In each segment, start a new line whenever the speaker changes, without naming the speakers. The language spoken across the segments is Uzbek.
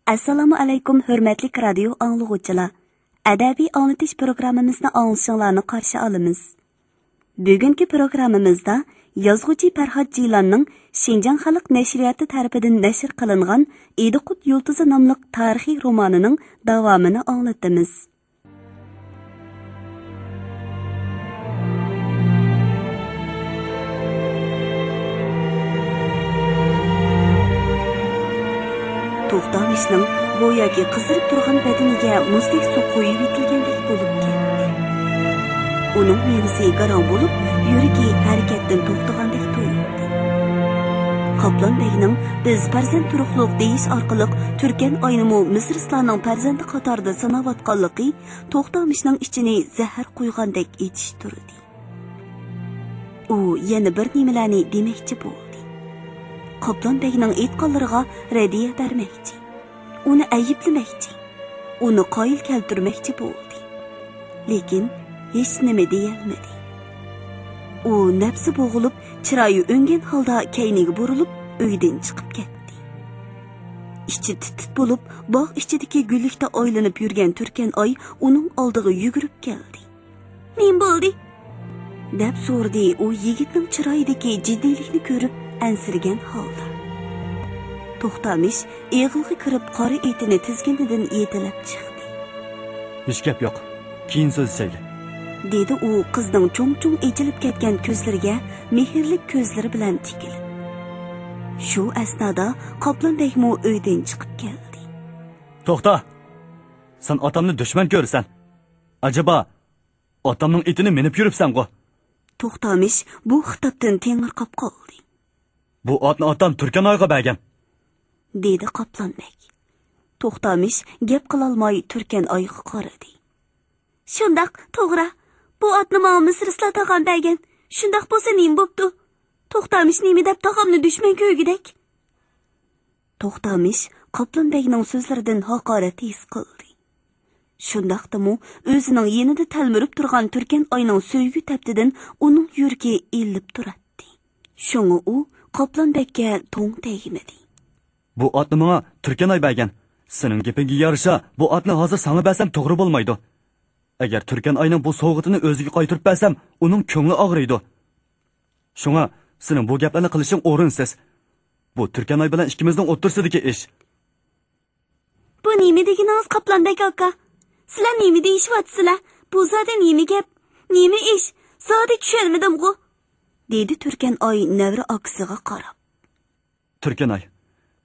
Assalomu alaykum hurmatli radio anglag'uvchilar. Adabiy anglatish programmamizni anglashinglarni qarshi olamiz. Bugungi programmamizda yozuvchi Farhod Jilonning Xinjiang xalq nashriyati tarafidan nashr qilingan Ediqut yulduzi nomli tarixiy romanining davomini anglatamiz. To'xtamishning go'yoki qizirib turgan badaniga muzdek suv qo'yib etilgandek bo'lib ketdi. Uning miyasi garam bo'lib, yuragi harakatdan to'xtagandek tuyuldi. Qoplonbekning biz farzand turuqliq deyish orqali Turkan oynimi Misrlarning farzandi qatorida sanayotganligi To'xtamishning ichini zahar qo'ygandek etishtirdi. U yana bir nimalarni demoqchi bo'ldi. Qoplonbekning aytganlariga radiya bermoqchi, uni ayblamoqchi, uni qoyil keltirmoqchi bo'ldi. Lekin hech nima deyolmadi. U nafsi bo'g'ilib, chiroyi o'ngan holda kayniga burilib, uydan chiqib ketdi. Ichi tit bo'lib, bog' ichidagi gullikda oylanib yurgan Turkan oy uning oldiga yugurib keldi. "Nima bo'ldi?" deb so'radi u yigitning chiroyidagi jiddiylikni ko'rib ansirgan holda. To'xtamish eg'ilga kirib qora etini tizginidan yetilab chiqdi.
"Hech gap yo'q. Keyin so'zlaylik",
dedi u qizning cho'ng-cho'ng echilib ketgan ko'zlariga mehrli ko'zlari bilan tikilib. Shu asnoda Qoplonbekmi uydan chiqib keldi.
"To'xta. Sen otamni dushman ko'rsan. Ajaba otamning etini minib yuribsan-ku?"
To'xtamish bu xitobdan tengirqab qoldi.
"Bu otni otam Turkan oyga bergan",
dedi Qoplonbek. To'xtamish gap qilolmay Turkan oyga qaradi. "Shundoq, to'g'ri. Bu otni menga Misrlar tog'am bergan. Shundoq bo'lsa nima bo'pti? To'xtamish nima deb tog'amni dushman ko'ygidek?" To'xtamish Qoplonbekning so'zlaridan haqorat his qildi. Shundoqdimi o'zining yenida talmirib turgan Turkan oyning so'ygi taptidan uning yuragi ilib turadi. Shunga u Qoplonbekka to'ng tegmadi.
"Bu otni menga Turkan oy bergan. Sening gapingga yarasha bu otni hozir sana bersam to'g'ri bo'lmaydi. Agar Turkan oyning bu sovg'atini o'ziga qaytarib bersam, uning ko'ngli og'riydi. Shunga sening bu gaplarni qilishing o'rinsiz. Bu Turkan oy bilan ikkimizning o'rtasidagi ish."
"Bu nima deganingiz Qoplonbek aka? Sizlar nima deyishyapsizlar? Bu zodi nima gap? Nima ish? Zodi tushunmadim-ku", dedi Turkan oy navra akasiga qarab.
"Turkan oy,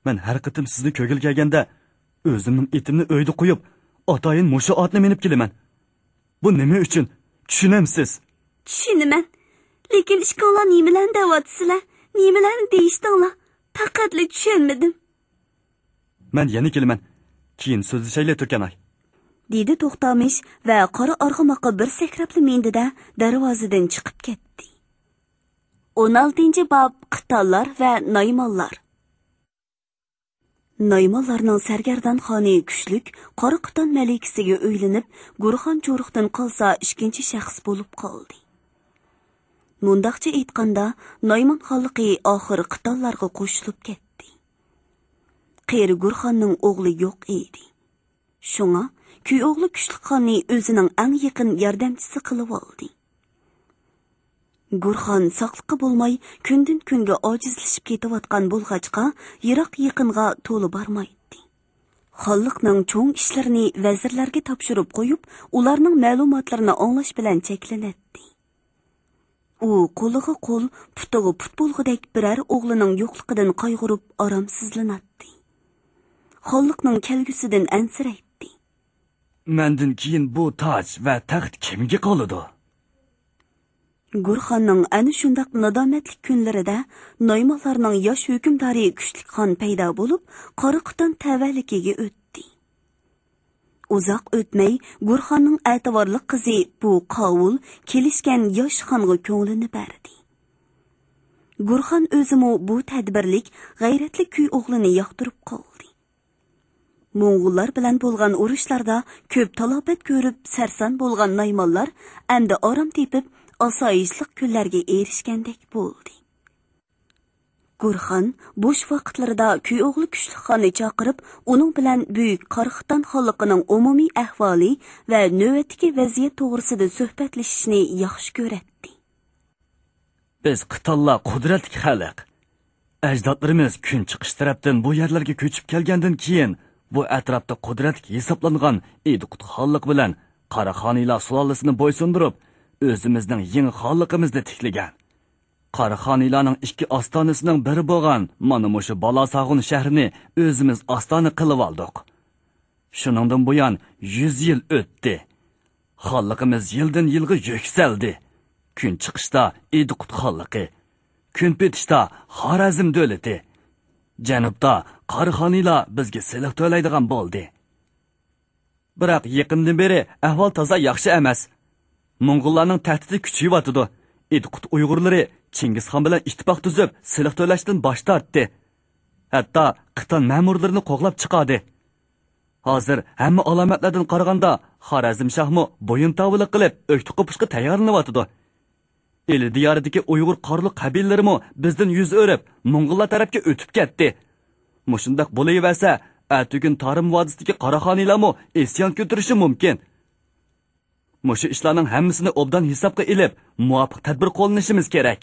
men har qitim sizni ko'gil kelganda o'zimning etimni uyda qo'yib, otayin mushu otni minib kelaman. Bu nima uchun? Tushunamsiz?"
"Tushunaman. Lekin ishqonlar nimalarni deyapsizlar? Nimalarni deyishdinglar? Faqatli tushunmadim."
"Men yana kelaman. Keyin so'zlashaylik Turkan oy", dedi
To'xtamish va qora arg'umoqqa bir sakrabli mendida darvozadan chiqib ketdi. 16-bob Qitallar va Naymonlar. Naymonlarning sargardon xoni kuchlik qora Qiton malikasiga o'ylanib, Gurxon Jo'ruqdan qolsa ikkinchi shaxs bo'lib qoldi. Mundaqcha aytganda, Naymon xonligi oxiri Qitonlarga qo'shilib ketdi. Qeri Gurxonning o'g'li yo'q edi. Shunga kuyo'g'li kuchlik xonni o'zining eng yaqin yordamchisi qilib oldi. Gurxon saqliqqa bo'lmay kundan kunga ojizlashib ketayotgan bo'lg'achqa yiroq yaqinga to'li bormaydi. Xonliqning cho'ng ishlarini vazirlarga topshirib qo'yib, ularning ma'lumotlarini anglash bilan cheklanadi. U qo'liga qo'l, putiga put bo'lg'idek biror o'g'lining yo'qligidan qayg'urib oromsizlanadi. Xonliqning kelgusidan ansiraydi.
"Mendan keyin bu toj va taxt kimga qoladi?"
Gurxonning ana shundaq nadomatli kunlarida Naymonlarning yosh hukmdori kuchlik xon paydo bo'lib, qora Qiton tavallikiga o'tdi. Uzoq o'tmay Gurxonning e'tiborli qizi bu qovul kelishgan yosh xonga ko'nglini berdi. Gurxon o'zimi bu tadbirlik, g'ayratli kuy o'g'lini yoqtirib qoldi. Mo'ng'ullar bilan bo'lgan urushlarda ko'p talofat ko'rib sarson bo'lgan Naymonlar endi orom tepib osoyishlik kunlarga erishgandek bo'ldi. Gurxan bo'sh vaqtlarida kuy o'g'li Kuchlikxonni chaqirib, uning bilan Buyuk Qorxitan xalqining umumiy ahvoli va navbatdagi vaziyat to'g'risida suhbatlashishni yaxshi ko'radi.
Biz qitallar qudratli xalq. Ajdodlarimiz kun chiqish tarafdan bu yerlarga ko'chib kelgandan keyin bu atrofda qudratli hisoblangan Ediqut xonliq bilan Qaraxoniylar sulolasini bo'ysundirib, o'zimizning yangi xonliqimizni tiklagan. Qaraxoniylarning ikki ostonasining biri bo'lgan mana mushu Balosag'un shahrini o'zimiz ostona qilib oldik. Shuningdan buyon 100 yil o'tdi. Xonliqimiz yildan yilga yuksaldi. Kun chiqishda Ediqut xonliqi, kun petishda Xorazm davlati, janubda Qaraxoniylar bizga siliq to'laydigan bo'ldi. Biroq yaqindan beri ahvol toza yaxshi emas. Mo'ng'ullarning tahdidi kuchayib Ediqut Uyg'urlari Chingizxon bilan ittifoq tuzib, siliq to'lashdan bosh tortdi. Hatto Qitan ma'murlarini qo'g'lab chiqadi. Hozir hamma alomatlardan qaraganda Xorazm shahmi bo'yin tovliq qilib, o'kti qo'pishga tayyorlanyapti. El diyoridagi Uyg'ur qorli qabilalarimi bizdan yuz o'rib, Mo'ng'ullar tarafga o'tib ketdi. Mushundaq bo'laversa, atugin Tarim vodisidagi Qaraxoniylarmi isyon ko'tarishi mumkin. Mushu ishlarning hammasini obdan hisobga ilib, muvofiq tadbir qo'llanishimiz kerak.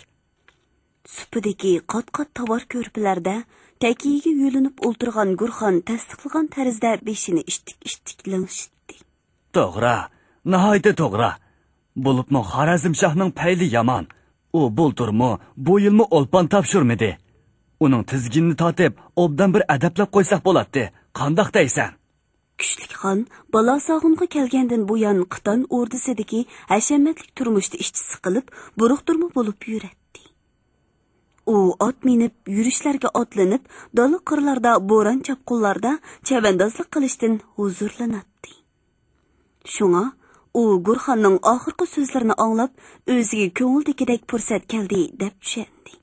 Supidagi qat-qat tovar ko'rpalarda takiyiga yo'linib o'ltirgan Gurxon tasdiqlagan tarzda beshini ishtik langshitdi.
To'g'ri, nihoyatda to'g'ri. Bo'libmi Xorazm shahrining payli yomon. U bulturmi, bu yilmi olpon topshirmadi. Uning tizginini tortib, obdan bir adablab qo'ysak bo'ladi. Qandoq deysan?
Kuchlikxon Balosag'unga kelgandan buyon Qitan ordusidagi hashamatlik turmushda ishchisi qilib, buruqturma bo'lib yuradi. U ot minib, yurishlarga otlanib, dala qirlarda, bo'ron chapqunlarda chavandozlik qilishdan huzurlanadi. Shunga u Gurxonning oxirgi so'zlarini anglab, o'ziga ko'ngildagidek fursat keldi deb tushundi.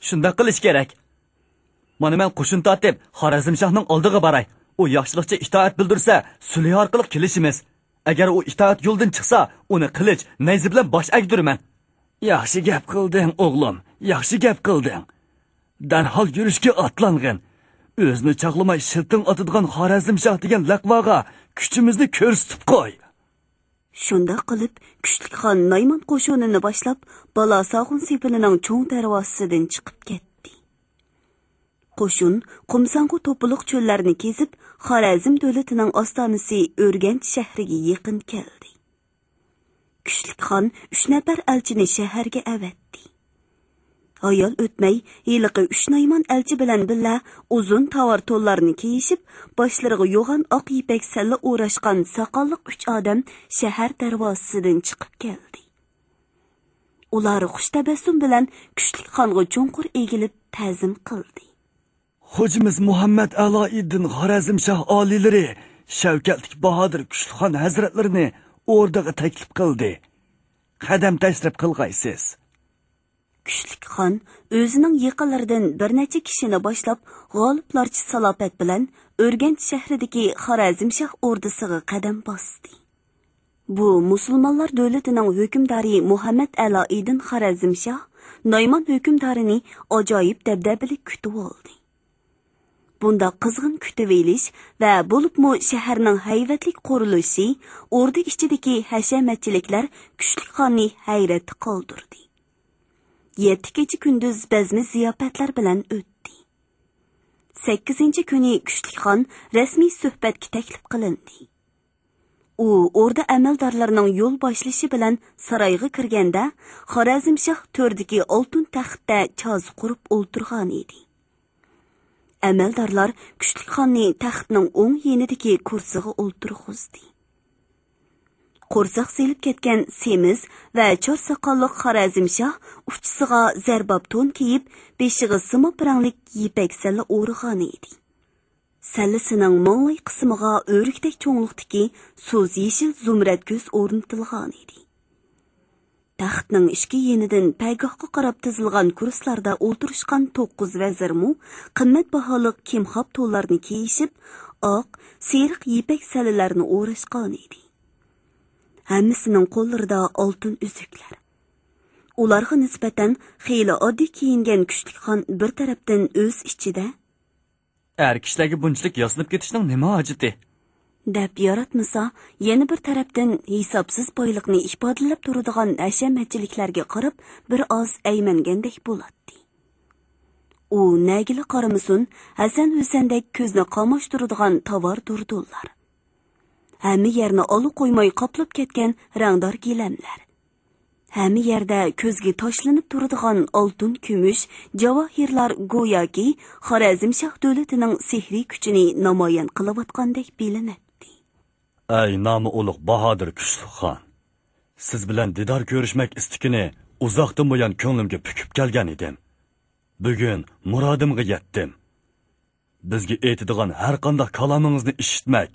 Shunda qilish kerak. Mana men qo'shin tortib, Xorazm shahrining oldiga baray. U yaxshilikcha itoat bildirsa, sulh orqali kelishimiz. Agar u itoat yo'ldan chiqsa, uni qilich, nayzi bilan bosh agdiraman. Yaxshi gap qilding, o'g'lim. Yaxshi gap qilding. Darhol yurishga otlangin. O'zni chaqlamay shiltin otadigan Xorazm shah degan laqvaga kuchimizni ko'rsatib qo'y.
Shunda qilib, Kuchlikxon Naymon qo'shinini boshlab, Balosag'un sepilining cho'ng darvozasidan chiqib ketdi. Qo'shin Qumsangu to'piliq cho'llarini kezib, Xorazm davlatining ostonasi O'rganch shahriga yaqin keldi. Kuchlikxon 3 nafar elchini shaharga avatdi. Ayol o'tmay, yiliqi 3 Naymon elchi bilan billa uzun tovar to'llarini kiyishib, boshlariga yo'g'on oq ipak salla o'rashgan soqolli 3 odam shahar darvozasidan chiqib keldi. Ular xush tabassum bilan Kuchlikxonga cho'nqur egilib ta'zim qildi.
Hojimiz Muhammad Aloiddin Xorazm shah oliylari Shavkatlik Bahodir Kuchlikxon hazratlarini o'rdaga taklif qildi. Qadam tashrif qilg'aysiz.
Kuchlikxon o'zining yaqinlaridan bir necha kishini boshlab, g'oliblarcha salofat bilan O'rganch shahridagi Xorazm shah ordusiga qadam bosdi. Bu musulmonlar davlatining hukmdori Muhammad Aloiddin Xorazm shah Naymon hukmdorini ajoyib dabdabali kutib oldi. Bunda qizg'in kutib elish va bo'libmi shaharning hayvatlik qurilishi, ordu ichidagi hashamatchiliklar Kuchlikxonni hayrat qoldirdi. 7 kecha kunduz bazmi ziyofatlar bilan o'tdi. 8-kuni Kuchlikxon rasmiy suhbatga taklif qilindi. U orda amaldorlarining yo'l boshlashi bilan saroyga kirganda, Xorazm shah to'rdagi oltin taxtda choz qurib o'ltirgan edi. Amaldorlar Kuchlikxonni taxtning o'ng yenidagi kursiga o'ltirg'izdi. Qo'rsoq selib ketgan semiz va chor soqolli Xorazm shah uchisiga zarbab to'n kiyib, beshiga simob ranglik yipak salla o'rg'an edi. Sallasining mo'ng'ay qismiga o'rikdek cho'nglikdagi so'z yeshil zumrad ko'z o'rnatilgan edi. Taxtning ishki yenidan paygohga qarab tizilgan kurslarda o'ltirishgan 9 vazirmu qimmatbaholiq kimxob to'nlarni kiyishib, oq, seriq yipak sallalarni o'rashgan edi. Hammasining qo'llarida oltin uzuklar. ularga nisbatan xeyli oddiy kiyingan Kuchlik xon bir tarafdan o'z ichida
Er kishilarga bunchalik yosinib ketishning nima hojati?
deb yaratmasa, yana bir tarafdan hisobsiz boyliqni ifodalab turadigan hashamatchiliklarga qarab bir oz aymangandek bo'ladi. U nagili qaramasin, Hasan Husandek ko'zni qamashtiradigan tovar durdullar. Hamma yerni olib qo'ymay qoplab ketgan rangdor gilamlar. Hamma yerda ko'zga tashlanib turadigan oltin, kumush, javohirlar go'yoki Xorazmshoh davlatining sehriy kuchini namoyon qilayotgandek bilinadi.
Ey nomi ulug' Bahodir Kuchlikxon, siz bilan didor ko'rishmak istikini uzoqdan buyon ko'nglimga pukib kelgan edim. Bugun murodimga yetdim. Bizga aytadigan har qanday kalomingizni eshitmak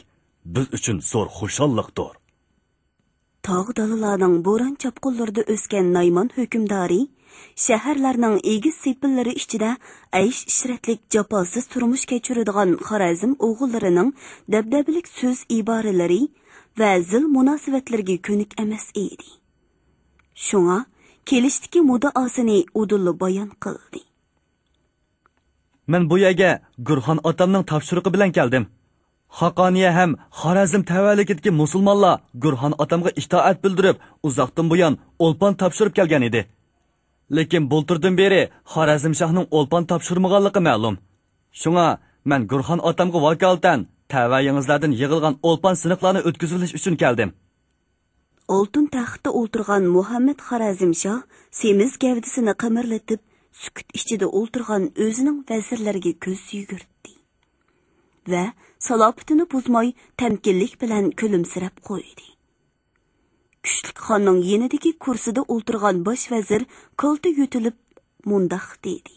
biz uchun zo'r xushalliqdir.
Tog' dalalarning bo'ron chapqunlarida o'sgan Naymon hukmdori shaharlarning egiz sepillari ichida aysh-ishratlik jafosiz turmush kechiradigan Xorazm o'g'illarining dabdabalik so'z iboralari va zil munosabatlarga ko'nik emas edi. Shunga kelishdiki muddaosini udulli bayon qildi.
Men bu yerga Gurxon otamning topshirig'i bilan keldim. Haqoniya ham Xorazm tavalligidagi musulmonlar Gurxon otamga itoat bildirib, uzoqdan buyon o'lpon topshirib kelgan edi. Lekin bulturdan beri Xorazmshohning o'lpon topshirmaganligi ma'lum. Shunga men Gurxon otamga vakolatan tavayingizlardan yig'ilgan o'lpon siniqlarni o'tkazilish uchun keldim.
Oltin taxtda o'ltirgan Muhammad Xorazmshoh semiz gavdasini qimirlatib, sukut ichida o'ltirgan o'zining vazirlariga ko'z yugurtdi va salobitini buzmay tamkinlik bilan kulimsirab qo'ydi. Kuchlik xonning yenidagi kursida o'ltirgan bosh vazir qo'lda yutilib mundoq dedi.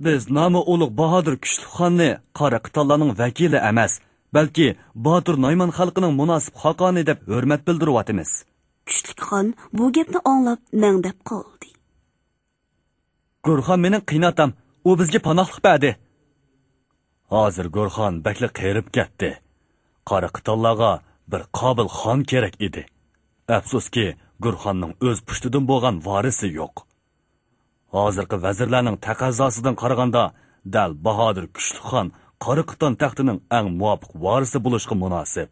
Biz nomi ulug' Bahodir Kuchlikxonni Qoraqallarning vakili emas, balki Botir Naymon xalqining munosib xaqoni deb hurmat bildiryapmiz.
Kuchlik xon bu gapni anglab mangdab qoldi.
Gurxon mening qiynatam, u bizga panohlik berdi. Hozir Gurxon bakli qerib ketdi. Qoraqallarga bir qobil xon kerak edi. Afsuski, Gurxonning o'z pushtidan bo'lgan varisi yo'q. Hozirgi vazirlarning taqozzosidan qaraganda, dal Bahodir Kuchlikxon Qoraqalton taxtining eng muvofiq varisi bo'lishga munosib.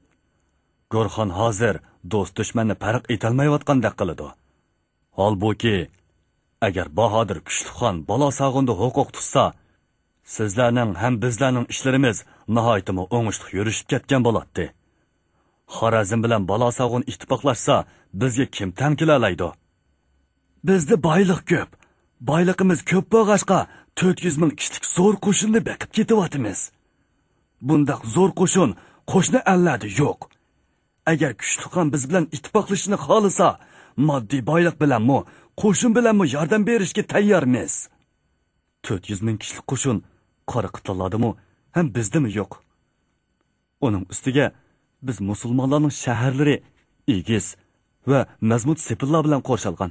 Gurxon hozir do'st dushmanni farq etolmayotgandek qiladi. Holbuki, agar Bahodir Kuchlikxon bola sog'inda huquq tutsa, sizlarning ham bizlarning ishlarimiz nihoyatda o'ngishli yurishib ketgan bo'ladi. Xorazm bilan Balosag'un ittifoqlashsa, bizga kim tang kelalaydi? Bizda boylik ko'p. Boyligimiz ko'p bo'lg'achqa 400 ming kishilik zo'r qo'shinni beqib ketyapmiz. Bundaq zo'r qo'shin qo'shni ellarda yo'q. Agar Kuchlikxon biz bilan ittifoqlashishni xohlasa, moddiy boylik bilanmi, qo'shin bilanmi yordam berishga tayyormiz. 400 ming kishilik qo'shin Qoraqallardami, ham bizdami yo'q. Uning ustiga biz musulmonlarning shaharlari egiz va mazmut sepillar bilan qo'rshalgan.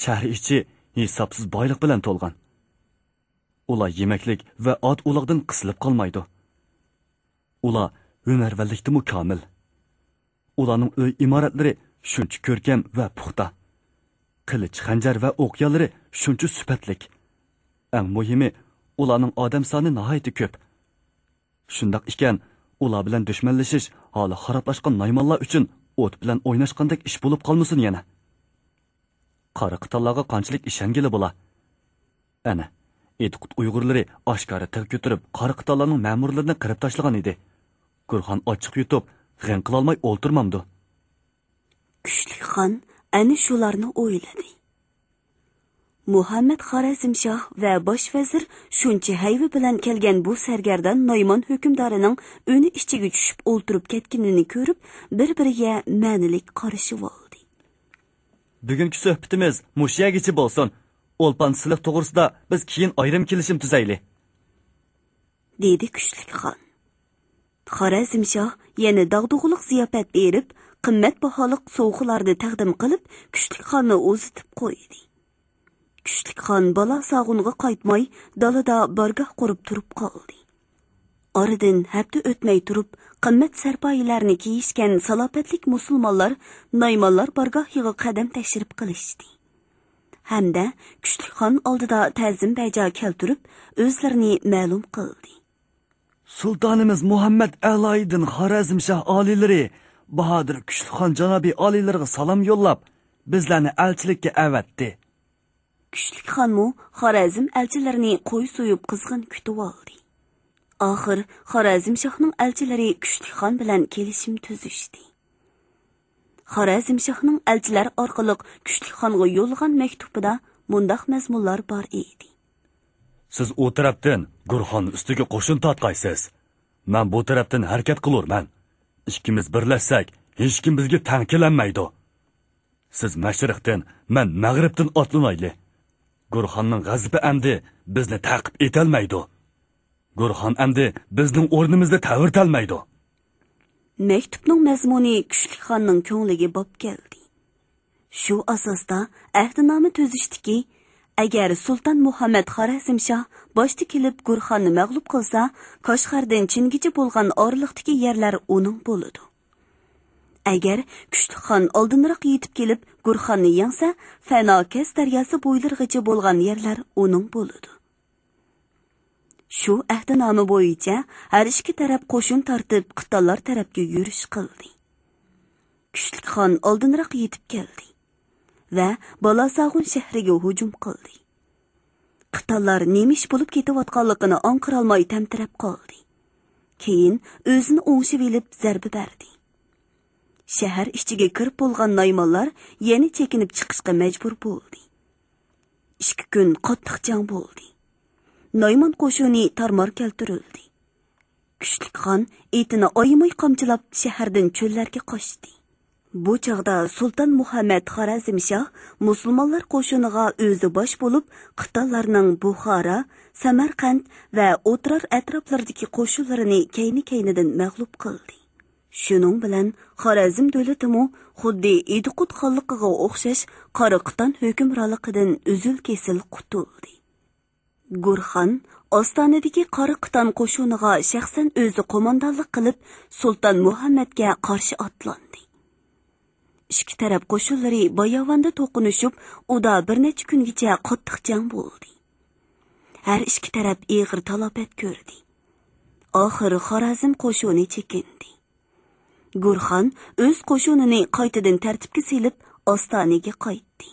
Shahar ichi hisobsiz boylik bilan to'lgan. Ular yemaklik va ot uloqdan qisilib qolmaydi. Ular hunarvallikda mukamil. Ularning uy imoratlari shuncha ko'rkam va puxta. Qilich, xanjar va o'qyalari shuncha sifatlik. Eng muhimi, ularning odam soni nihoyatda ko'p. Shundoq ekan, ular bilan dushmanlashish hali xaroblashgan naymonlar uchun o't bilan o'ynashgandek ish bo'lib qolmasin yana. Qoraqallarga qanchalik ishongili bo'la. Ana, Etqut Uyg'urlari oshkora til ko'tarib, Qoraqallarning ma'murlarini qirib tashlagan edi. Gurxon ochiq yutib, g'ing qila olmay o'ltirmamdi.
Kuchlik xon ana shularni o'yladi. Muhammad Xorazmshoh va bosh vazir shuncha hayvi bilan kelgan bu sargardan Naymon hukmdorining o'ni ichiga tushib o'ltirib ketganini ko'rib, bir-biriga ma'nilik qarashib oldi.
Bugungi suhbatimiz mushiyagicha bo'lsin. O'lpon silih to'g'risida biz keyin ayrim kelishim tuzayli,
dedi Kuchlik xon. Xorazmshoh yana dag'dug'liq ziyofat berib, qimmatbaholiq sovg'alarni taqdim qilib, Kuchlik xonni o'zitib qo'ydi. Kuchlik xon bola sog'unga qaytmay, dalada bargoh qurib turib qoldi. Oradan hafta o'tmay turib, qimmat sarpoyalarni kiyishgan salobatlik musulmonlar Naymonlar bargohiga qadam tashrif qilishdi. hamda kuchli xon oldida ta'zim bajo keltirib o'zlarini ma'lum qildi.
Sultanimiz Muhammad A'loidin Xorazmshah oliylari Bahodir Kuchli janobiy oliylarga salom yo'llab, bizlarni elchilikka avatdi.
Kuchli xonmu Xorazm elchilarini qo'y so'yib qizg'in kutib oldi. Oxir Xorazmshahning elchilari Kuchli xon bilan kelishim tuzishdi. Xorazmshahning elchilar orqali Kuchli xonga yo'llagan maktubida mundaq mazmunlar bor edi.
Siz o tarafdan Gurxon ustiga qo'shin tortqaysiz. Men bu tarafdan harakat qilurman. Ikkimiz birlashsak, hech kim bizga tang kelanmaydi. Siz mashriqdan, men mag'ribdan otlanayli. Gurxonning g'azabi amdi bizni ta'qib etolmaydi. Gurxon amdi bizning o'rnimizda ta'virtalmaydi.
Maktubning mazmuni Kuchli xonning ko'ngliga bob keldi. Shu asosda ahdnoma tuzishdiki, agar Sultan Muhammad Xorazmshah boshda kelib Gurxonni mag'lub qilsa, Qoshqardan Chingicha bo'lgan orliqdagi yerlar uning bo'ladi. Agar Kuchli xon oldinroq yetib kelib Gurxonni yengsa, Fanokas daryosi bo'ylargacha bo'lgan yerlar uning bo'ladi. Shu ahdnoma bo'yicha har ikki taraf qo'shin tortib qit'alar tarafga yurish qildi. Kuchli xon oldinroq yetib keldi va Balasag'un shahriga hujum qildi. Qit'alar nemish bo'lib ketayotganligini anqirolmay tamtirab qoldi. Keyin o'zini o'ngshib elib zarba berdi. Shahar ichiga kirib bo'lgan naymonlar yana chekinib chiqishga majbur bo'ldi. 2 kun qattiq jang bo'ldi. Naymon qo'shini tarmor keltirildi. Kuchli xon etini oyimay qamchilab shahardan cho'llarga qochdi. Bu chog'da Sultan Muhammad Xorazmshah musulmonlar qo'shiniga o'zi bosh bo'lib, qit'alarning Buxoro, Samarqand va o'trar atroflaridagi qo'shinlarini kayni-kaynidan mag'lub qildi. Shuning bilan Xorazm davlatimi xuddi Ediqut xonligiga o'xshash Qoriqton hukmronligidan uzil-kesil qutuldi. Gurxon Ostonadagi Qoriqton qo'shiniga shaxsan o'zi qo'mondonlik qilib, Sultan Muhammadga qarshi otlandi. Ikki taraf qo'shinlari Boyovonda to'qinishib, uda bir necha kungacha qattiq jang bo'ldi. Har ikki taraf og'ir talafot ko'rdi. Oxiri Xorazm qo'shini chekindi. Gurxon o'z qo'shinini qaytadan tartibga solib, Ostonaga qaytdi.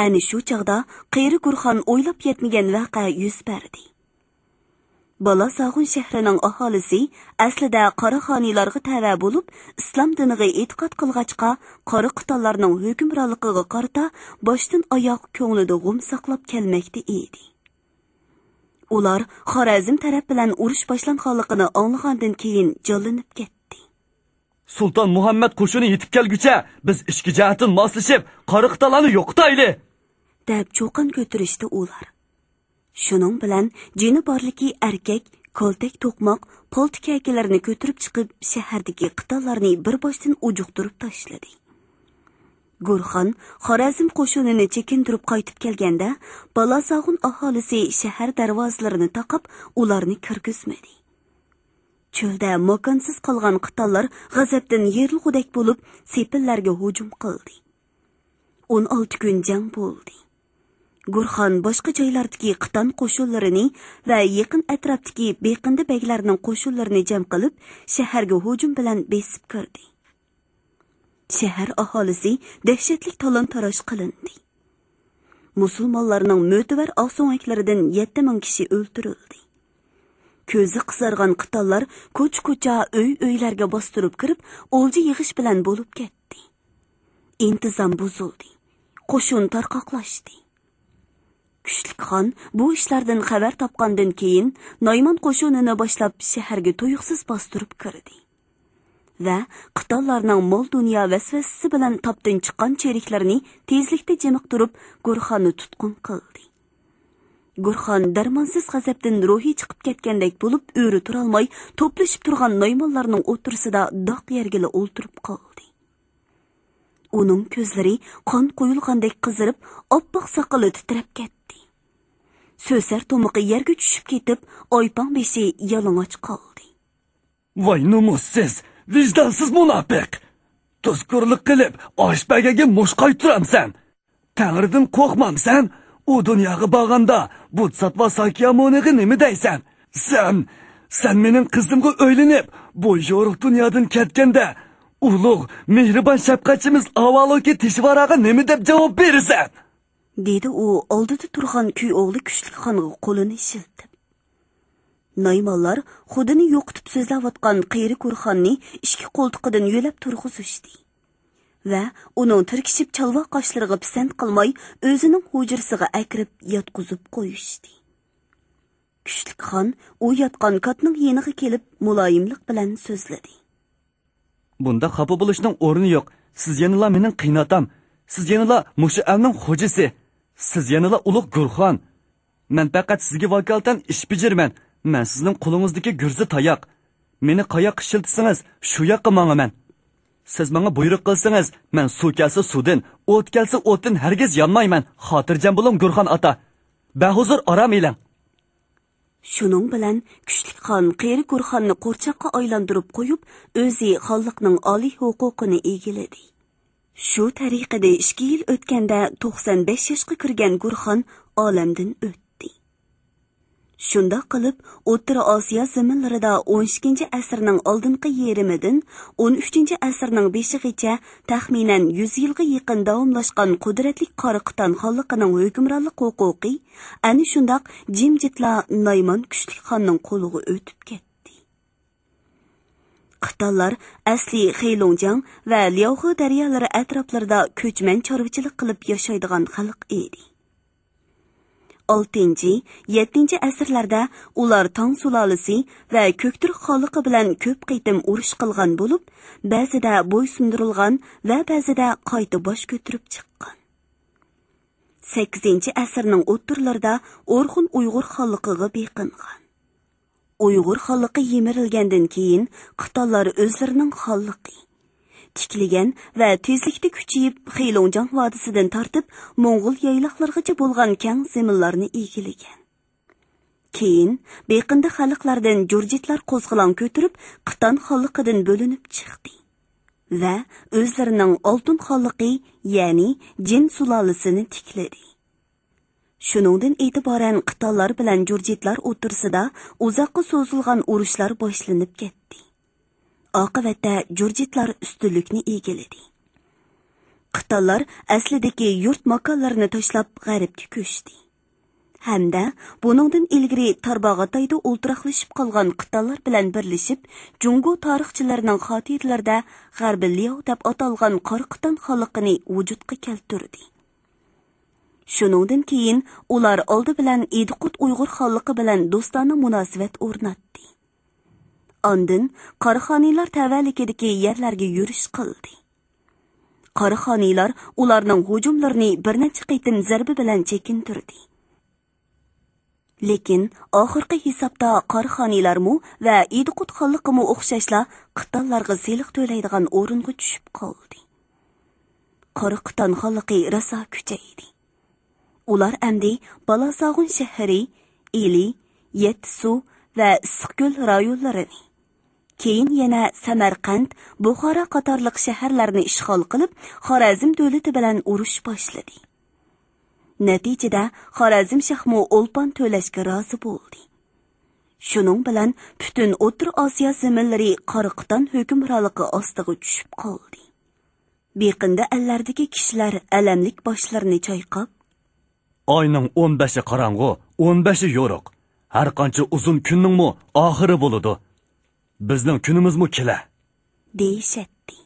Ani shu chog'da Qiyri Gurxon o'ylab yetmagan voqea yuz berdi. Balasag'un shahrining aholisi aslida Qoraxoniylarga tava bo'lib, islom diniga e'tiqod qilg'achqa, qora qit'alarning hukmronligiga qarata boshdan oyoq ko'nglida g'um saqlab kelmoqda edi. Ular Xorazm taraf bilan urush boshlanganligini anglagandan keyin jonlanib ketdi.
Sultan Muhammad qo'shini yetib kelguncha biz ishki jihatdan moslashib, qora qit'alarni yo'qotayli,
deb cho'qin ko'tirishdi ular. Shuning bilan jini borligi erkak, koltak to'qmoq, poltika akalarni ko'tirib chiqib, shahardagi qit'alarni bir boshdan ujuqtirib tashladi. Gurxon Xorazm qo'shinini chekintirib qaytib kelganda, Balasag'un aholisi shahar darvozalarini taqib, ularni kirgizmadi. Cho'lda makonsiz qolgan qit'alar g'azabdan yerilg'udek bo'lib, sepillarga hujum qildi. 16 kun jang bo'ldi. Gurxon boshqa joylardagi qiton qo'shinlarini va yaqin atrofdagi beqindi beglarning qo'shinlarini jam qilib, shaharga hujum bilan besib kirdi. Shahar aholisi dahshatli talon-taroj qilindi. Musulmonlarning mo'tabar oqso'ngaklaridan 7000 kishi o'ldirildi. Ko'zi qizargan qitonlar ko'ch-ko'cha, uy-uylarga bostirib kirib, o'lja yig'ish bilan bo'lib ketdi. Intizom buzildi. Qo'shin tarqoqlashdi. Kuchli xon bu ishlardan xabar topgandan keyin Naymon qo'shinini boshlab shaharga to'yuqsiz bostirib kirdi. Va qit'alarning mol dunyo vasvasasi bilan topdan chiqqan cheriklarini tezlikda jamiqtirib, Gurxonni tutqun qildi. Gurxon darmonsiz g'azabdan ruhi chiqib ketgandek bo'lib, o'ri turolmay, to'plashib turgan Naymonlarning o'tirsida doq yerga o'ltirib qoldi. Uning ko'zlari qon quyilgandek qizarib, oppoq soqoli titrab ketdi. So'sar to'miqi yerga tushib ketib, oypon beshi yalang'och qoldi.
Voy nomussiz, vijdonsiz munofiq! Tuzkurlik qilib, oshbagaga mush qaytiramsan. Tangridan qo'rqmamsan? U dunyoga borganda Butsat va Sakyamoniga nima deysan? Sen mening qizimga o'ylanib, bu yo'ruq dunyodan ketganda ulug' mehribon shafqatchimiz avvaloki Tishvaraga nima deb javob berasan?
Dedi u oldida turgan kuy o'g'li Kuchlikxonga qo'lini shiltib. Naymonlar xudini yo'qitib so'zlayotgan Qiyri Gurxonni ikki qo'ltiqidan yo'lab turg'izishdi. Va uning tirkishib chalva qoshlariga pisand qilmay, o'zining hujrasiga akirib yotqizib qo'yishdi. Kuchlikxon u yotgan kotning yeniga kelib muloyimlik bilan so'zladi.
Bunda xafa bo'lishning o'rni yo'q. Siz yanala mening qiynatam. Siz yanala mushu avning xo'jasi. Siz yanala ulug' Gurxon. Men faqat sizga vakolatan ish bijirman. Men sizning qo'lingizdagi gurzi tayoq. Meni qayoqqa shiltsangiz, shu yoqqa mengaman. Siz menga buyruq qilsangiz, men suv kelsa suvdan, o't kelsa o'tdan hargiz yonmayman. Xotirjam bo'ling Gurxon ota. Bahuzur orom eling.
Shuning bilan Kuchlikxon Qiyri Gurxonni qo'rchoqqa aylantirib qo'yib, o'zi xonliqning oliy huquqini egiladi. Shu tariqada 2 yil o'tganda 95 yoshga kirgan Gurxon olamdan o'tdi. Shunda qilib, O'rta Osiyo zaminlarida 12-asrning oldingi yerimidan 13-asrning beshigacha taxminan 100 yilga yaqin davomlashgan qudratli Qoriqiton xonliqining hukmronlik huquqi ana shundoq jimjitla Naymon Kuchlikxonning qo'liga o'tib ketdi. Qitonlar asli Xeylongjang va Liaohe daryolari atroflarida ko'chman chorvachilik qilib yashaydigan xalq edi. 6-7 asrlarda ular Tang sulolasi va Ko'kturk xonligi bilan ko'p qitim urush qilgan bo'lib, ba'zida bo'ysundirilgan va ba'zida qayta bosh ko'tarib chiqqan. 8-asrning o'ttirlarida O'rxun Uyg'ur xonligiga beqingan. Uyg'ur xonligi yemirilgandan keyin Qitonlar o'zlarining xonligi tikligan va tezlikda kuchayib Xeylongjang vodisidan tortib Mo'ng'ul yayloqlargacha bo'lgan keng zaminlarni egillagan. Keyin beqinda xalqlardan jurjitlar qo'zg'alon ko'tarib Qiton xonligidan bo'linib chiqdi va o'zlarining oltin xonligi, ya'ni Jin sulolasini tikladi. Shuningdan e'tiboran Qitonlar bilan jurjitlar o'tirsida uzoqqa so'zilgan urushlar boshlanib ketdi. Oqibatda jurjitlar ustunlikni egalladi. Qitonlar aslidagi yurt makonlarini tashlab g'arbga ko'chdi. Hamda buningdan ilgari Tarbog'atayda o'ltiraqlashib qolgan Qitonlar bilan birlashib, Jungo tarixchilarining xotirlarida G'arbi Liao deb atalgan Qoriqiton xonligini vujudga keltirdi. Shuningdan keyin ular oldi bilan Ediqut Uyg'ur xonligi bilan do'stona munosabat o'rnatdi. Ondan Qorixoniylar tavallikidagi yerlarga yurish qildi. Qorixoniylar ularning hujumlarini bir necha qitim zarba bilan chekintirdi. Lekin oxirgi hisobda Qorixoniylarmu va Ediqut xonligimu o'xshashla Qitonlarga seliq to'laydigan o'ringa tushib qoldi. Qoriqiton xonligi rosa kuchaydi. Ular endi Balasog'un shahri, Eli, Yetsu va Issiqko'l rayonlarini, keyin yana Samarqand, Buxoro qatorliq shaharlarni ishg'ol qilib, Xorazm davlati bilan urush boshladi. Natijada Xorazm shahmu o'lpon to'lashga rozi bo'ldi. Shuning bilan butun O'rta Osiyo zaminlari Qoriqiton hukmronligi ostiga tushib qoldi. Beqinda allardagi kishilar alamlik boshlarini chayqab,
oyning 15i qorong'u, 15i yo'ruq. Har qancha uzun kunningmi oxiri bo'ladi. Bizning kunimizmi kela,
deyishatdi.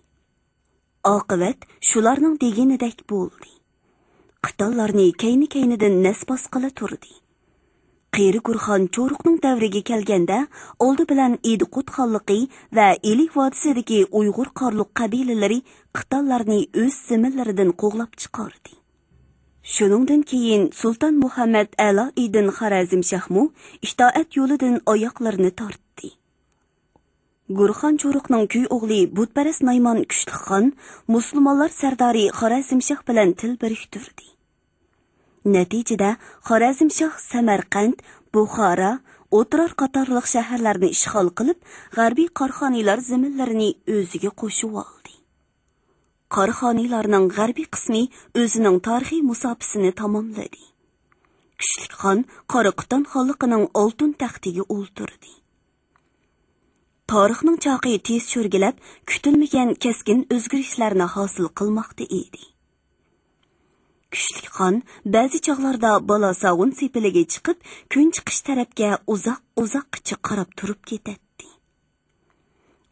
Oqibat shularning deganidek bo'ldi. Qitonlarni kayni-kaynidan nasbos qila turdi. Qiyri Gurxon Cho'ruqning davriga kelganda oldi bilan Ediqut xonligi va Elik vodisidagi Uyg'ur qorliq qabilalari Qitonlarni o'z zaminlaridan qo'g'lab chiqardi. Shuningdan keyin Sulton Muhammad A'lo idin Xorazm shahmu itoat yo'lidan oyoqlarini tortdi. Gurxon Cho'ruqning kuy o'g'li butparast Naymon Kuchlikxon musulmonlar sardori Xorazm shah bilan til biriktirdi. Natijada Xorazm shah Samarqand, Buxoro, O'tirar qatorliq shaharlarni ishg'ol qilib, g'arbiy Qorixoniylar zaminlarini o'ziga qo'shib oldi. Qaraxoniylarning g'arbiy qismi o'zining tarixiy musofasini tamomladi. Kuchlik xon Qoraqo'ton xonligining oltin taxtiga o'ltirdi. Tarixning chaqi tez cho'rgilab, kutilmagan keskin o'zgarishlarni hosil qilmoqda edi. Kuchlik xon ba'zi chog'larda balosag'un sepiliga chiqib, kun chiqish tarafga uzoq-uzoqcha qarab turib ketadi.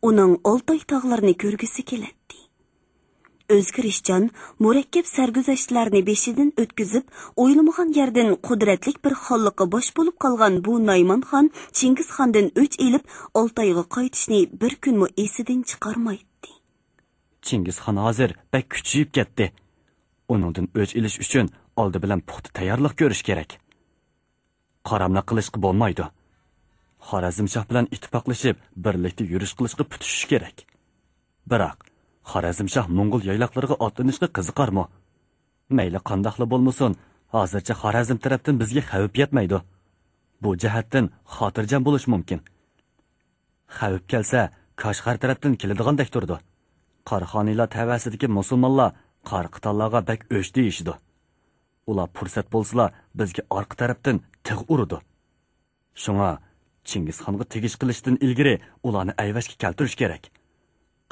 Uning Oltoy tog'larini ko'rgisi keladi. O'zgarishchan, murakkab sarguzashtlarni beshidan o'tkazib, o'ylamagan yerdan qudratli bir xonliqqa bosh bo'lib qolgan bu Naymon xon Chingiz xondan o'ch elib, Oltoyga qaytishni bir kunmi esidan chiqarmaydi.
Chingiz xon hozir bak kuchayib ketdi. Uningdan o'ch elish uchun oldi bilan puxta tayyorlik ko'rish kerak. Qaramla qilishga bo'lmaydi. Xorazmshoh bilan ittifoqlashib, birlikda yurish qilishga putishish kerak. Biroq Xorazmshoh Mo'ng'ul yayloqlariga otlanishga qiziqarmi? Mayli qandoqli bo'lmasin, hozircha Xorazm tarafdan bizga xavf yetmaydi. Bu jihatdan xotirjam bo'lish mumkin. Xavf kelsa, Qashqar tarafdan keladigandek turdi. Qarxoniylar tavasidagi musulmonlar Qoraqo'tonlarga bak o'sh deyishdi. Ular fursat bo'lsa, bizga orqa tarafdan tig' urdi. Shunga Chingizxonga tegish qilishdan ilgari ularni ayvashga keltirish kerak.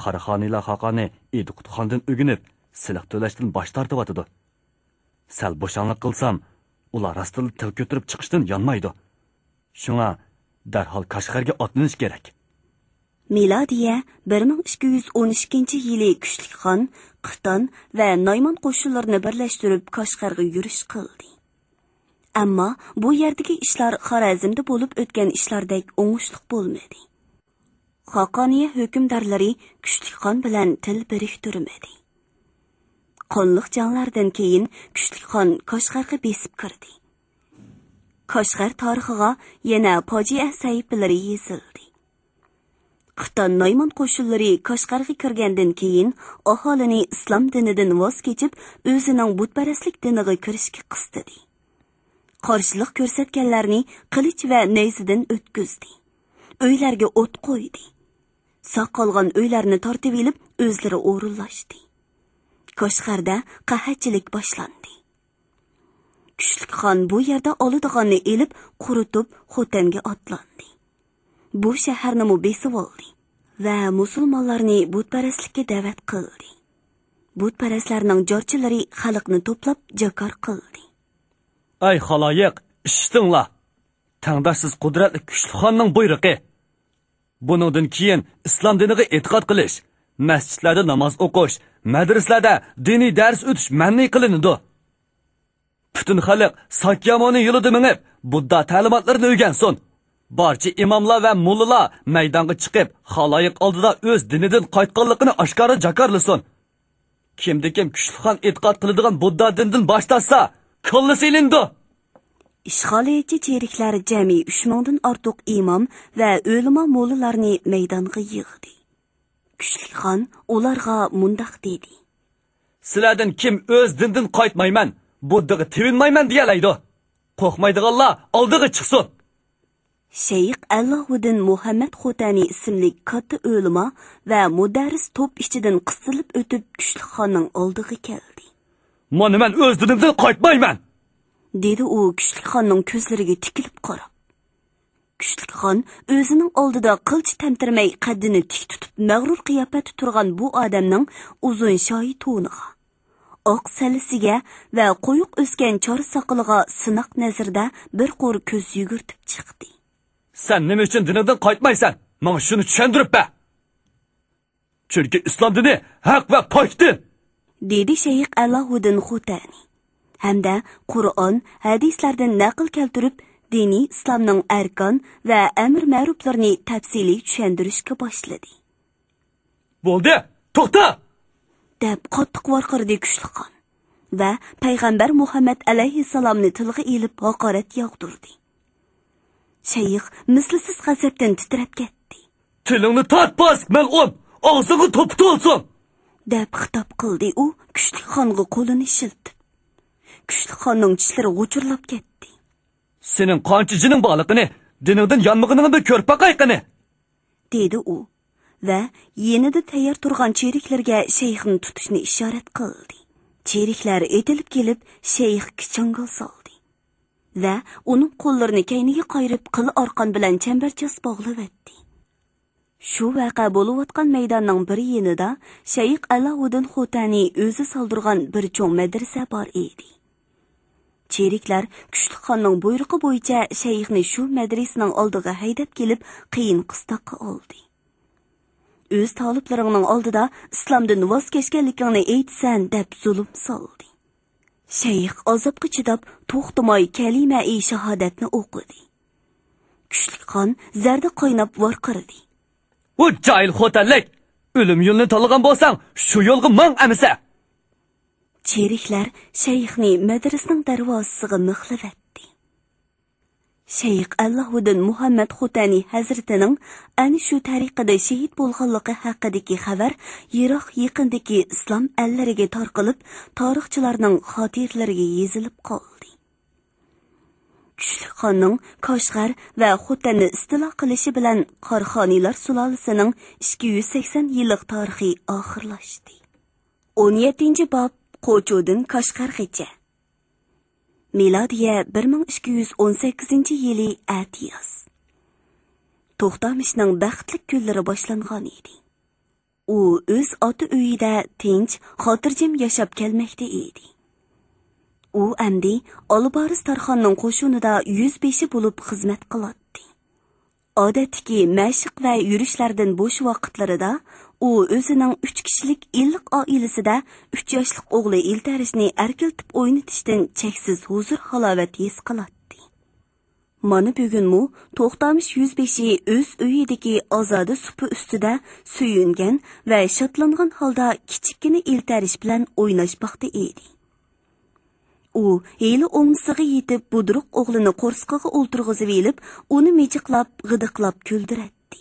Qaraxoniylar xaqoni Ediqutxondan o'ginib, silah to'lashdan bosh tortib. Sal bo'shanlik qilsam, ular rastdan til ko'tarib chiqishdan yonmaydi. Shunga darhol Qashqarga otlanish kerak.
Miladiya 1212-yili Kuchlik xon Qiton va Naymon qo'shinlarini birlashtirib Qashqarga yurish qildi. Ammo bu yerdagi ishlar Xorazmda bo'lib o'tgan ishlardek o'ngishli bo'lmadi. Xoqoniya hukmdorlari Kuchlik xon bilan til biriktirmadi. Qonliq janglardan keyin Kuchlik xon Qashqarga besib kirdi. Qashqar tarixiga yana fojia sahifalari yozildi. Qiton Naymon qo'shinlari Qashqarga kirgandan keyin aholini islom dinidan voz kechib, o'zining butparastlik diniga kirishga qistadi. Qarshilik ko'rsatganlarni qilich va nayzidan o'tkazdi. Uylarga o't qo'ydi. Saq qolgan uylarni tortib elib, o'zlari o'rinlashdi. Qashqarda qahatchilik boshlandi. Kuchlik xon bu yerda oladiganni elib, quritib, Xotanga otlandi. Bu shaharni besib oldi va musulmonlarni butparastlikka da'vat qildi. Butparastlarning jorchilari xalqni to'plab jakor qildi.
Ay xaloyiq, eshitdinglar. Tangdoshsiz qudratli Kuchlik xonning buyrug'i. Buningdan keyin islom diniga e'tiqod qilish, masjidlarda namoz o'qish, madrasalarda diniy dars o'tish man'iy qilinadi. Butun xalq Sakyamoni yo'lida minib, Budda ta'limotlarini o'rgansin. Barcha imomlar va mullalar maydonga chiqib, xaloyiq oldida o'z dinidan qaytganligini oshkora jakarlasin. Kimda-kim Kuchlik xon e'tiqod qiladigan Budda dinidan bosh tortsa, qo'llasi ilindi.
İşğaliyetçi çeyrikler cəmi 3000'dan ortiq imam və ölümə mollalarını meydanga yığdı. Kuchlik xon ularga mundaq dedi.
Sizlardan kim o'z dindan qaytmayman, Buddaga tevinmayman deyalaydi. Qo'rqmaydiganlar oldiga chiqsin.
Sheyx Allohuddin Muhammad Xotani ismli katta o'lima va mudarris to'p ichidan qisilib o'tib Kuchlik xonning oldiga keldi.
"Mana men o'z dinimdan qaytmayman,"
dedi u Kuchlik xonning ko'zlariga tikilib qarab. Kuchlik xon o'zining oldida qilch tamtirmay qaddini tik tutib mag'rur qiyofada turgan bu odamning uzun shoyi to'niga, oq salisiga va qo'yiq o'sgan chor soqiliga sinoq nazarda bir qo'r ko'z yugurtib chiqdi.
"Sen nima uchun dinidan qaytmaysan? Menga shuni tushuntirib ber. Chunki islom dini haq va pokdir,"
dedi Sheyx Allohuddin Xotani. Hamda Qur'on, hadislardan naql keltirib, diniy islomning arkan va amr ma'ruflarini tafsiliy tushuntirishga boshladi.
"Bo'ldi, to'xta!"
deb qattiq varqirdi Kuchlik xon va payg'ambar Muhammad alayhissalomni tilga elib haqorat yog'dirdi. Shayx mislsiz g'azabdan titrab ketdi.
"Tilingni tortmas, mal'un, og'zingni to'pit olsin!"
deb xitob qildi u Kuchlik xonga qo'lini shiltib. Kuchlik xonning tishlari g'uchurlab ketdi.
"Sening qancha jining borligini, diningdan yonmag'iningni ko'rib baqayqini,"
dedi u va yenida tayyor turgan cheriklarga shayxni tutishni ishorat qildi. Cheriklar etilib kelib, shayx kichangol soldi va uning qo'llarini kayniga qayirib, qili orqon bilan chambarchas bog'lab etdi. Shu vaqa bo'layotgan maydonning bir yenida Shayx Alauddin Xotani o'zi soldirgan bir cho'ng madrasa bor edi. Cheriklar kuchli xonning buyrug'i bo'yicha shayxni shu madrasaning oldiga haydab kelib, qiyin qistoqqa oldi. O'z toliblarining oldida islomdan voz kechganligini aytsan deb zulm soldi. Shayx azobga chidab, to'xtamay kalima-i shahodatni o'qidi. Kuchli xon zarda qaynab vorqirdi.
"Bu jahil xo'tanlik! O'lim yo'lini tanlagan bo'lsang, shu yo'lga mang amisa!"
Cheriklar shayxni madrasaning darvozasiga mixlab etdi. Shayx Alauddin Muhammad Xotani hazratining ana shu tariqada shahid bo'lganligi haqidagi xabar yiroq yaqindagi islom allariga tarqalib, tarixchilarning xotiralariga yozilib qoldi. Kuchli xonning Koshgar va Xotanni istilo qilishi bilan Qorxoniylar sulolasining 280 yillik tarixi oxirlashdi. 17-bob Qo'chudin Koshgargacha. Milodiya 1218-yili Atiyas. To'xtamishning baxtli kunlari boshlangan edi. U o'z ota uyida tinch, xotirjam yashab kelmoqda edi. U amdi Olibariz Tarxonning qo'shinida 105 bo'lib xizmat qiladi. Odatdagi mashq va yurishlardan bo'sh vaqtlarida u o'zining 3 kishilik illiq oilasida 3 yoshli o'g'li Iltarishni erkiltib o'ynatishdan cheksiz huzur halovat his qiladi. Mana bugunmi To'xtamish 105 o'z uyidagi ozoda supi ustida suyungan va shodlangan holda kichikkina Iltarish bilan o'ynashmoqda edi. U heli o'ngsiga yetib budruq o'g'lini qo'rsqiga o'ltirg'izib elib, uni mejiqlab, g'idiqlab kuldiradi.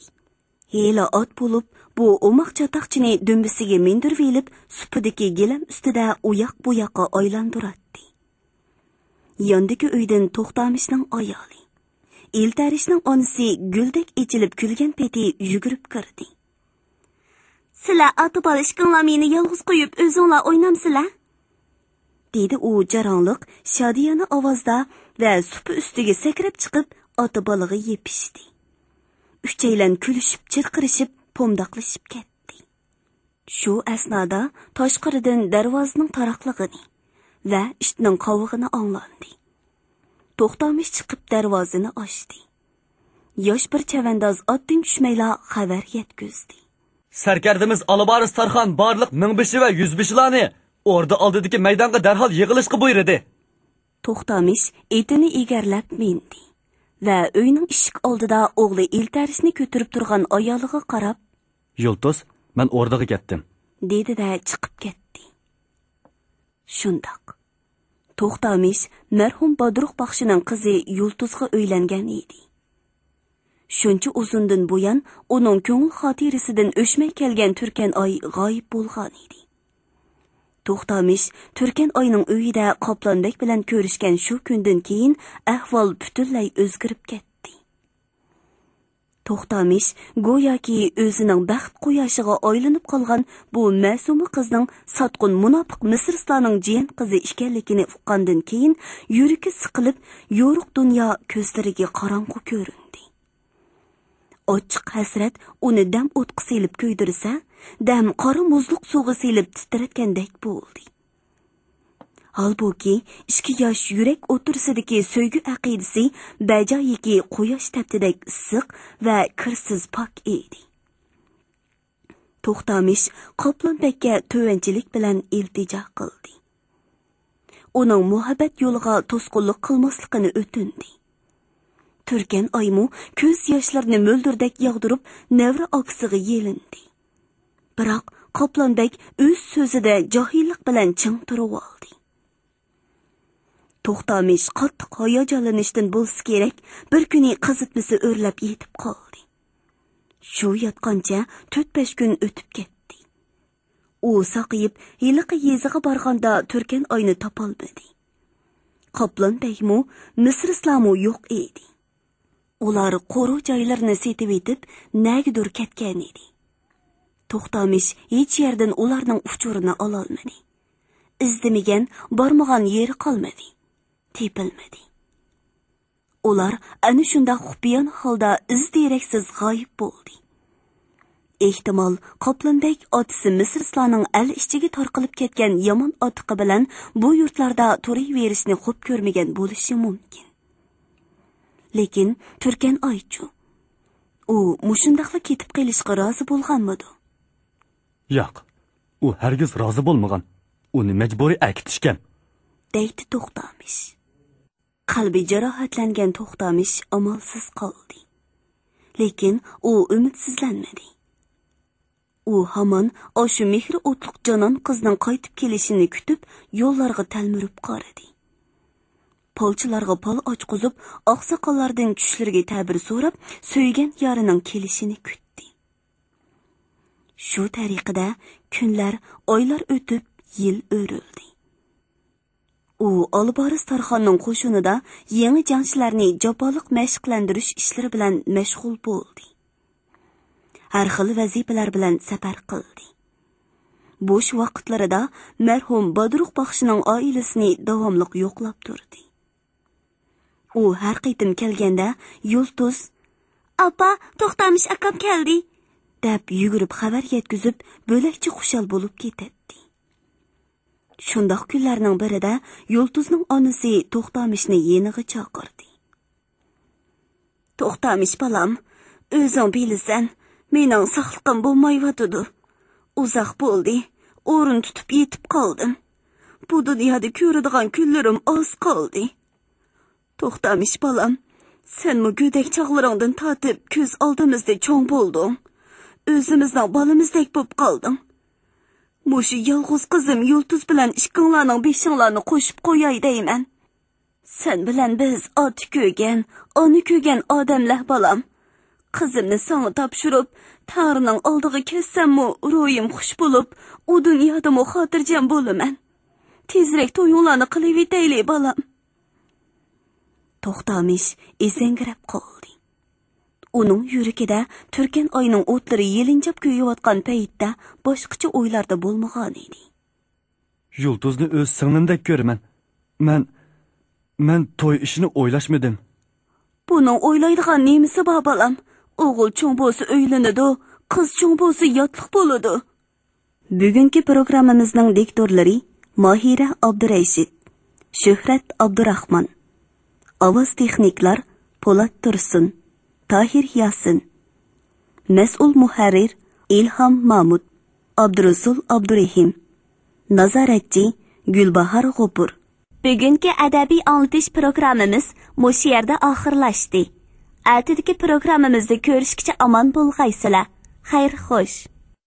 Heli ot bo'lib, bu o'moq chatoqchini dumbisiga mindirib elib, supidagi gilam ustida uyoq bu yoqqa aylantiradi. Yondagi uydan To'xtamishning ayoli, Iltarishning onasi guldek ichilib kulgan peti yugurib kirdi. "Sizlar ota bolishqinglar meni yolg'iz qo'yib, o'zinglar o'ynamsizlar?" dedi u jaronliq, shodiyona ovozda va supi ustiga sakrab chiqib, ota bolaga yepishdi. Uchaylan kulishib, chirqirishib, pomdoqlashib ketdi. Shu asnoda toshqaridan darvozaning taraqlig'ini va ishning qovug'ini anglandi. To'xtamish chiqib darvozani ochdi. Yosh bir chavandoz otdan tushmayla xabar yetkazdi.
"Sarkardimiz Olibariz Tarxon barliq mingbishi va yuzbishilarni orda oldidagi maydonga darhol yig'ilishga buyurdi."
To'xtamish etini egarlab mindi va uyning eshik oldida o'g'li Iltarishni ko'tarib turgan ayoliga qarab,
"Yultuz, men ordaga ketdim",
dedi-da chiqib ketdi. Shundoq To'xtamish marhum Bodruq baxshining qizi Yultuzga uylangan edi. Shuncha uzundan buyon uning ko'ngil xotirasidan o'chmay kelgan Turkan oy g'oyib bo'lgan edi. To'xtamish Turkan oyning uyida Qoplonbek bilan ko'rishgan shu kundan keyin ahvol butunlay o'zgarib ketdi. To'xtamish go'yoki o'zining baxt quyoshiga aylanib qolgan bu ma'suma qizning sotqin munofiq misrlarning jiyan qizi ekanligini uqqandan keyin yuragi siqilib, yo'ruq dunyo ko'zlariga qorong'u ko'rindi. Ochiq hasrat uni dam o'tqi selib kuydirsa, dam qora muzliq suvga selib titratgandek bo'ldi. Halbuki 2 yosh yurak o'tirsidagi so'ygu aqidasi bajoyiki quyosh taptidek issiq va kirsiz pok edi. To'xtamish Qoplonbekka to'vanchilik bilan iltijo qildi. Uning muhabbat yo'liga to'sqinlik qilmasligini o'tindi. Turkan oymu ko'z yoshlarini mo'ldirdek yog'dirib, navra oqsig'i yelindi. Biroq Qoplonbek o'z so'zida johillik bilan ching turib oldi. To'xtamish qattiq hayajonlanishdan bo'lsa kerak, bir kuni qizitmasi o'rlab yetib qoldi. Shu yotqancha 4-5 kun o'tib ketdi. U saqiyib, hiliqi yeziga borganda Turkan oyni topolmadi. Qoplonbekmu, Misristlamu yo'q edi. Ular qo'ru joylarini setib etib, nagidur ketgan edi. To'xtamish hech yerdan ularning uchurini ololmadi. İzdimigan, bormagan yeri qolmadi. Tepilmadi. Ular ana shunda xufiyon holda iz-deraksiz g'oyib bo'ldi. Ehtimol Qoplandek otisi Misrlarning el ichiga tarqalib ketgan yomon otiqi bilan bu yurtlarda turaverishni xo'p ko'rmagan bo'lishi mumkin. Lekin Turkan Oychu u mushundaqla ketib qolishga rozi bo'lganmidi?
Yo'q, u hargiz rozi bo'lmagan. Uni majburiy akitishgan.
Deydi To'xtamish. Qalbi jarohatlangan To'xtamish amalsiz qoldi. Lekin u umidsizlanmadi. U hamon o'sha mehri o'tliq jonon qizning qaytib kelishini kutib, yo'llarga talmirib qaradi. Polchilarga pol ochqizib, oqsoqollardan tushlariga ta'bir so'rab, so'ygan yarining kelishini kutdi. Shu tariqada kunlar, oylar o'tib, yil o'rildi. U Olboris Tarxonning qo'shinida yangi jangchilarni jaboliq mashqlantirish ishlari bilan mashg'ul bo'ldi. Har xil vazifalar bilan safar qildi. Bo'sh vaqtlarida marhum Bodruq baxshining oilasini davomli yo'qlab turdi. U har qaytim kelganda Yulduz, "Apa, To'xtamish akam keldi", deb yugurib xabar yetkazib, bo'lakcha xushal bo'lib ketdi. Shundoq kunlarning birida Yulduzning onasi To'xtamishni yeniga chaqirdi. "To'xtamish balam, o'zing bilasan, mening sog'lig'im bo'lmayotidi. Uzoq bo'ldi, o'rin tutib yetib qoldim. Bu dunyoda ko'radigan kunlarim oz qoldi. To'xtamish balam, sen mu go'dak chog'laringdan tatib ko'z oldimizda cho'ng bo'lding. O'zimizning bolamizdek bo'lib qolding. Mushu yolg'iz qizim Yulduz bilan ishqinglarning beshinglarni qo'shib qo'yay deyman. Sen bilan biz oti ko'rgan, oni ko'rgan odamlar balam. Qizimni sana topshirib, Tarining oldiga kelsam-mu ro'yim xush bo'lib, u dunyoda mu xotirjam bo'laman. Tezroq to'yinglarni qilib etaylik balam." To'xtamish esangrab qoldi. Uning yuragida Turkan oyning o'tlari yelinjab kuyayotgan paytda boshqacha o'ylarda bo'lmagan edi.
Yulduzni o'z singlimdek ko'raman. Men to'y ishini o'ylashmadim.
Buning o'ylaydigan nemisi bor balam? O'g'il cho'ng bo'lsa o'ylanadi, qiz cho'ng bo'lsa yotliq bo'ladi. Bugungi programmamizning diktorlari Mohira Abdurashid, Shuhrat Abdurahmon. Ovoz texniklar Po'lat Tursun, Tahir Yasin. Mas'ul muharrir Ilhom Mahmud, Abdurasul Abdurahim. Nazoratchi Gulbahor G'upur. Bugungi adabiy anglatish programmamiz mush yerda oxirlashdi. Atidagi programmamizda ko'rishgacha omon bo'lg'aysizlar. Xayr xo'sh.